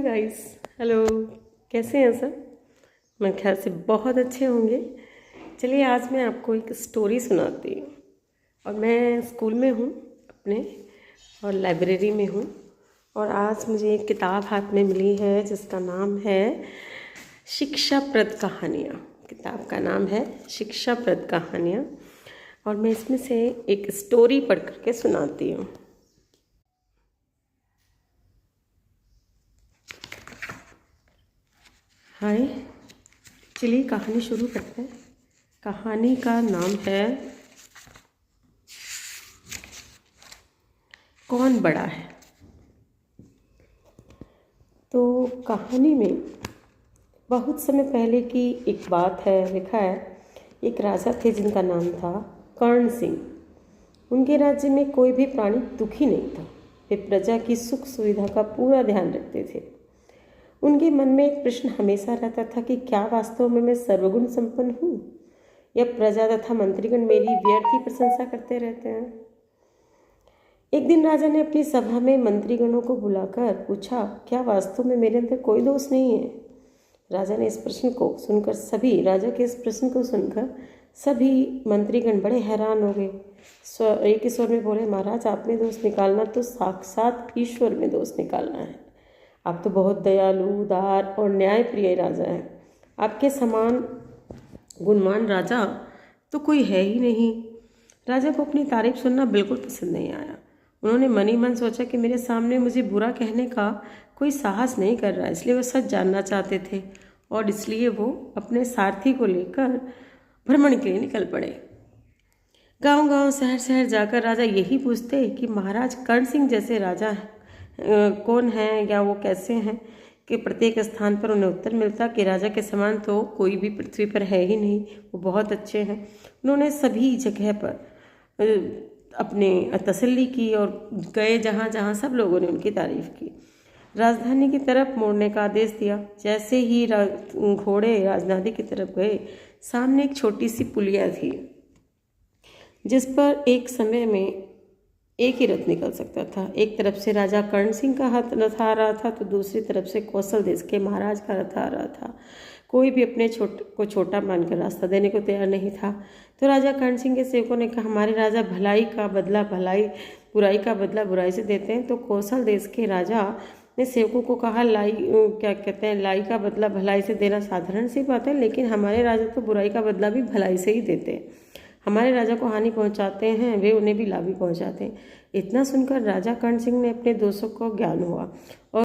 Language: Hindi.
Guys, hello. कैसे हैं सब? मैं ख्याल से बहुत अच्छे होंगे। चलिए आज मैं आपको एक स्टोरी सुनाती हूँ। और मैं स्कूल में हूँ अपने, और लाइब्रेरी में हूँ। और आज मुझे एक किताब हाथ में मिली है जिसका नाम है शिक्षाप्रद कहानियाँ। किताब का नाम है शिक्षाप्रद कहानियाँ। और मैं इसमें से एक स्टोरी पढ़ करके सुनाती हूँ। हाय, चलिए कहानी शुरू करते हैं। कहानी का नाम है कौन बड़ा है। तो कहानी में बहुत समय पहले की एक बात है। लिखा है, एक राजा थे जिनका नाम था कर्ण सिंह। उनके राज्य में कोई भी प्राणी दुखी नहीं था। वे प्रजा की सुख सुविधा का पूरा ध्यान रखते थे। उनके मन में एक प्रश्न हमेशा रहता था कि क्या वास्तव में मैं सर्वगुण संपन्न हूँ, या प्रजा तथा मंत्रीगण मेरी व्यर्थ ही प्रशंसा करते रहते हैं। एक दिन राजा ने अपनी सभा में मंत्रीगणों को बुलाकर पूछा, क्या वास्तव में मेरे अंदर कोई दोष नहीं है? राजा के इस प्रश्न को सुनकर सभी मंत्रीगण बड़े हैरान हो गए। एक स्वर में बोले, महाराज, आप में दोष निकालना तो साक्षात ईश्वर में दोष निकालना है। आप तो बहुत दयालु, उदार और न्यायप्रिय राजा हैं। आपके समान गुणवान राजा तो कोई है ही नहीं। राजा को अपनी तारीफ सुनना बिल्कुल पसंद नहीं आया। उन्होंने मन ही मन सोचा कि मेरे सामने मुझे बुरा कहने का कोई साहस नहीं कर रहा, इसलिए वो सच जानना चाहते थे। और इसलिए वो अपने सारथी को लेकर भ्रमण के लिए निकल पड़े। गांव गांव, शहर शहर जाकर राजा यही पूछते कि महाराज कर्ण सिंह जैसे राजा कौन हैं, या वो कैसे हैं। कि प्रत्येक स्थान पर उन्हें उत्तर मिलता कि राजा के समान तो कोई भी पृथ्वी पर है ही नहीं, वो बहुत अच्छे हैं। उन्होंने सभी जगह पर अपने तसल्ली की और गए जहाँ जहाँ सब लोगों ने उनकी तारीफ की। राजधानी की तरफ मोड़ने का आदेश दिया। जैसे ही घोड़े राजधानी की तरफ गए, सामने एक छोटी सी पुलिया थी जिस पर एक समय में एक ही रथ निकल सकता था। एक तरफ से राजा कर्ण सिंह का रथ आ रहा था, तो दूसरी तरफ से कौशल देश के महाराज का रथ आ रहा था। कोई भी अपने को छोटा मानकर रास्ता देने को तैयार नहीं था। तो राजा कर्ण सिंह के सेवकों ने कहा, हमारे राजा बुराई का बदला बुराई से देते हैं। तो कौशल देश के राजा ने सेवकों को कहा, लाई का बदला भलाई से देना साधारण सी बात है, लेकिन हमारे राजा तो बुराई का बदला भी भलाई से ही देते हैं। हमारे राजा को हानि पहुंचाते हैं, वे उन्हें भी लाभ भी पहुंचाते हैं। इतना सुनकर राजा कर्ण सिंह ने अपने दोषों को ज्ञान हुआ और